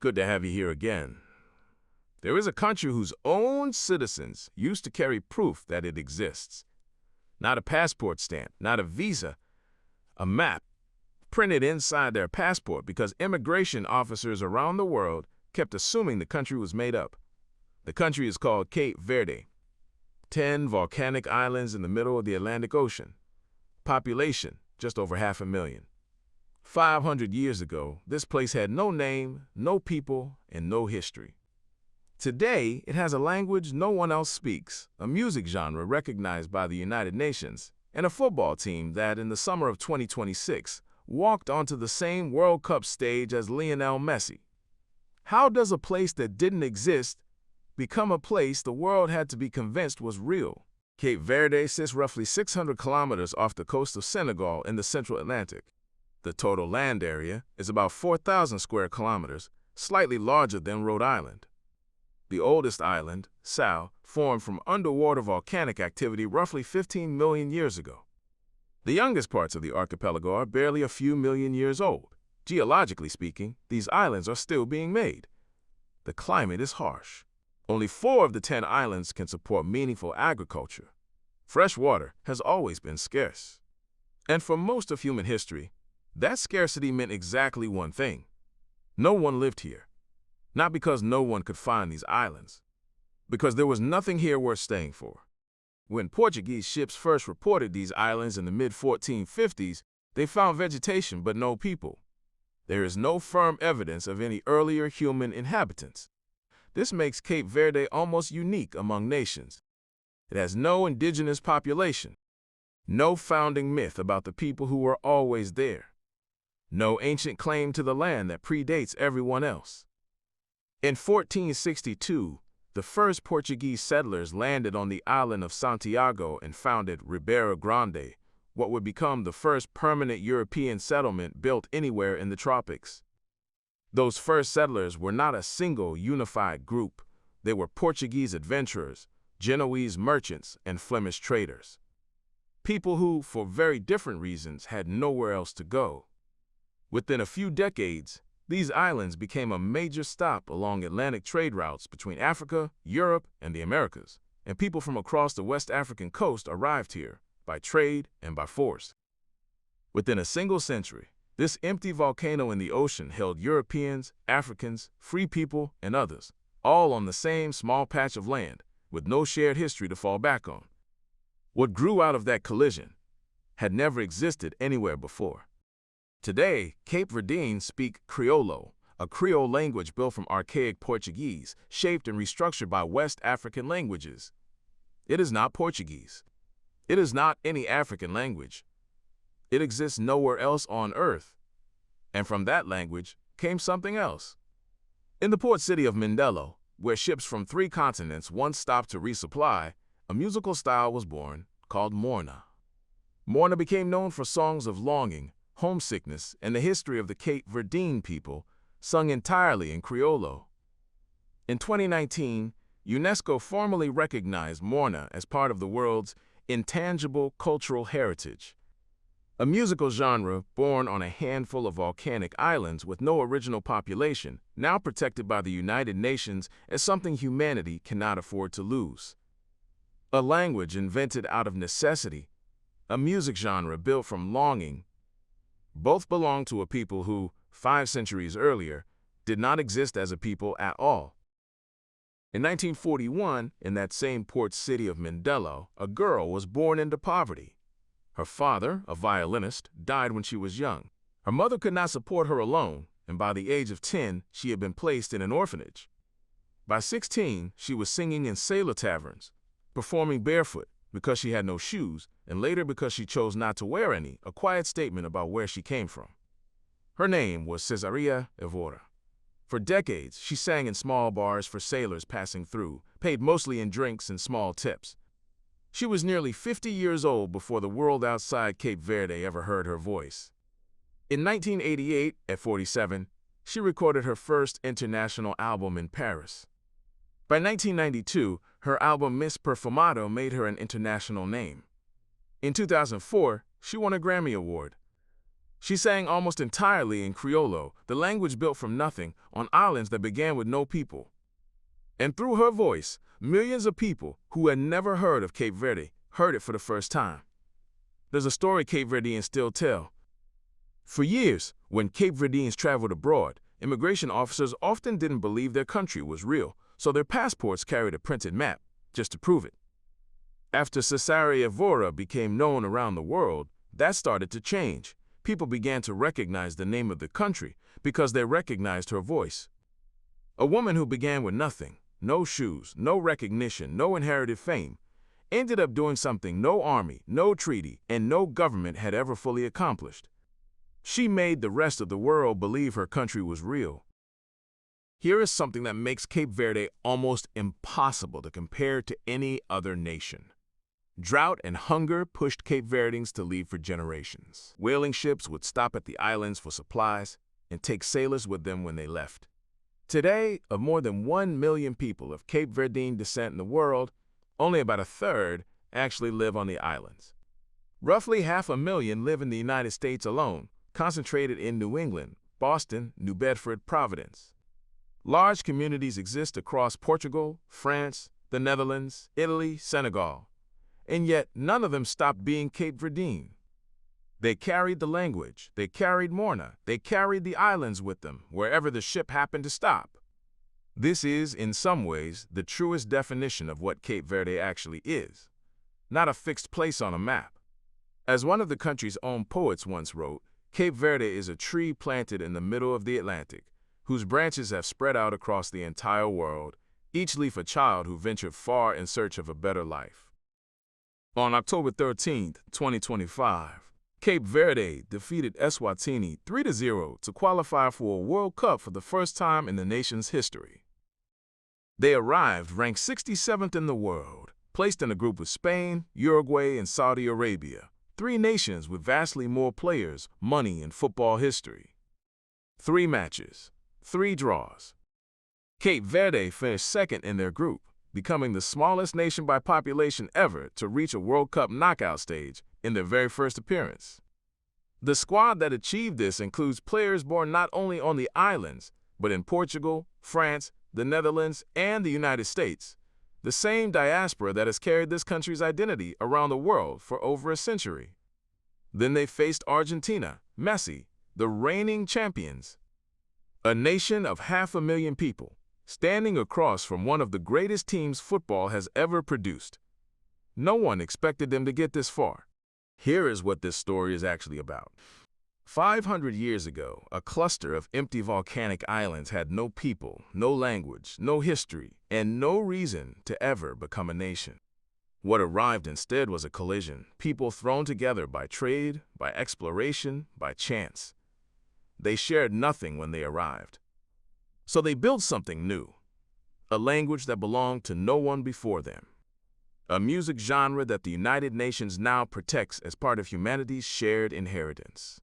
Good to have you here again. There is a country whose own citizens used to carry proof that it exists. Not a passport stamp, not a visa, a map printed inside their passport because immigration officers around the world kept assuming the country was made up. The country is called Cape Verde. 10 volcanic islands in the middle of the Atlantic Ocean. Population, just over 500,000. 500 years ago, this place had no name, no people, and no history. Today, it has a language no one else speaks, a music genre recognized by the United Nations, and a football team that, in the summer of 2026, walked onto the same World Cup stage as Lionel Messi. How does a place that didn't exist become a place the world had to be convinced was real? Cape Verde sits roughly 600 kilometers off the coast of Senegal in the central Atlantic. The total land area is about 4,000 square kilometers, slightly larger than Rhode Island. The oldest island, Sal, formed from underwater volcanic activity roughly 15 million years ago. The youngest parts of the archipelago are barely a few million years old. Geologically speaking, these islands are still being made. The climate is harsh. Only 4 of the 10 islands can support meaningful agriculture. Fresh water has always been scarce. And for most of human history, that scarcity meant exactly one thing. No one lived here. Not because no one could find these islands, because there was nothing here worth staying for. When Portuguese ships first reported these islands in the mid-1450s, they found vegetation but no people. There is no firm evidence of any earlier human inhabitants. This makes Cape Verde almost unique among nations. It has no indigenous population, no founding myth about the people who were always there. No ancient claim to the land that predates everyone else. In 1462, the first Portuguese settlers landed on the island of Santiago and founded Ribeira Grande, what would become the first permanent European settlement built anywhere in the tropics. Those first settlers were not a single unified group. They were Portuguese adventurers, Genoese merchants, and Flemish traders. People who, for very different reasons, had nowhere else to go. Within a few decades, these islands became a major stop along Atlantic trade routes between Africa, Europe, and the Americas, and people from across the West African coast arrived here, by trade and by force. Within a single century, this empty volcano in the ocean held Europeans, Africans, free people, and others, all on the same small patch of land, with no shared history to fall back on. What grew out of that collision had never existed anywhere before. Today, Cape Verdeans speak Criollo, a Creole language built from archaic Portuguese, shaped and restructured by West African languages. It is not Portuguese. It is not any African language. It exists nowhere else on Earth. And from that language came something else. In the port city of Mindelo, where ships from 3 continents once stopped to resupply, a musical style was born called Morna. Morna became known for songs of longing, homesickness, and the history of the Cape Verdean people, sung entirely in Criollo. In 2019, UNESCO formally recognized Morna as part of the world's intangible cultural heritage, a musical genre born on a handful of volcanic islands with no original population, now protected by the United Nations as something humanity cannot afford to lose. A language invented out of necessity, a music genre built from longing. Both belong to a people who, 5 centuries earlier, did not exist as a people at all. In 1941, in that same port city of Mindelo, a girl was born into poverty. Her father, a violinist, died when she was young. Her mother could not support her alone, and by the age of 10, she had been placed in an orphanage. By 16, she was singing in sailor taverns, performing barefoot, because she had no shoes, and later because she chose not to wear any, a quiet statement about where she came from. Her name was Cesaria Evora. For decades, she sang in small bars for sailors passing through, paid mostly in drinks and small tips. She was nearly 50 years old before the world outside Cape Verde ever heard her voice. In 1988, at 47, she recorded her first international album in Paris. By 1992, her album Miss Perfumado made her an international name. In 2004, she won a Grammy Award. She sang almost entirely in Criollo, the language built from nothing, on islands that began with no people. And through her voice, millions of people who had never heard of Cape Verde heard it for the first time. There's a story Cape Verdeans still tell. For years, when Cape Verdeans traveled abroad, immigration officers often didn't believe their country was real, so their passports carried a printed map, just to prove it. After Evora became known around the world, that started to change. People began to recognize the name of the country because they recognized her voice. A woman who began with nothing, no shoes, no recognition, no inherited fame, ended up doing something no army, no treaty, and no government had ever fully accomplished. She made the rest of the world believe her country was real. Here is something that makes Cape Verde almost impossible to compare to any other nation. Drought and hunger pushed Cape Verdeans to leave for generations. Whaling ships would stop at the islands for supplies and take sailors with them when they left. Today, of more than 1 million people of Cape Verdean descent in the world, only about a third actually live on the islands. Roughly 500,000 live in the United States alone, concentrated in New England, Boston, New Bedford, Providence. Large communities exist across Portugal, France, the Netherlands, Italy, Senegal. And yet none of them stopped being Cape Verdean. They carried the language, they carried Morna, they carried the islands with them, wherever the ship happened to stop. This is, in some ways, the truest definition of what Cape Verde actually is. Not a fixed place on a map. As one of the country's own poets once wrote, Cape Verde is a tree planted in the middle of the Atlantic, whose branches have spread out across the entire world, each leaf a child who ventured far in search of a better life. On October 13, 2025, Cape Verde defeated Eswatini 3-0 to qualify for a World Cup for the first time in the nation's history. They arrived ranked 67th in the world, placed in a group with Spain, Uruguay, and Saudi Arabia, 3 nations with vastly more players, money, and football history. 3 matches, 3 draws. Cape Verde finished second in their group, becoming the smallest nation by population ever to reach a World Cup knockout stage in their very first appearance. The squad that achieved this includes players born not only on the islands, but in Portugal, France, the Netherlands, and the United States, the same diaspora that has carried this country's identity around the world for over a century. Then they faced Argentina, Messi, the reigning champions, a nation of 500,000 people, standing across from one of the greatest teams football has ever produced. No one expected them to get this far. Here is what this story is actually about. 500 years ago, a cluster of empty volcanic islands had no people, no language, no history, and no reason to ever become a nation. What arrived instead was a collision, people thrown together by trade, by exploration, by chance. They shared nothing when they arrived. So they built something new, a language that belonged to no one before them, a music genre that the United Nations now protects as part of humanity's shared inheritance.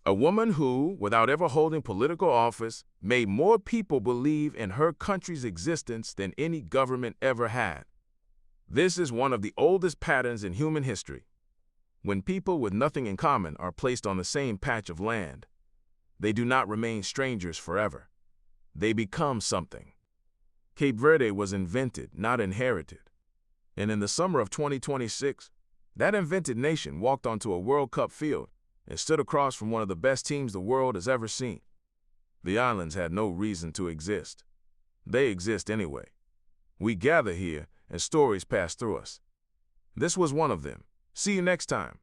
A woman who, without ever holding political office, made more people believe in her country's existence than any government ever had. This is one of the oldest patterns in human history. When people with nothing in common are placed on the same patch of land, they do not remain strangers forever. They become something. Cape Verde was invented, not inherited. And in the summer of 2026, that invented nation walked onto a World Cup field and stood across from one of the best teams the world has ever seen. The islands had no reason to exist. They exist anyway. We gather here and stories pass through us. This was one of them. See you next time.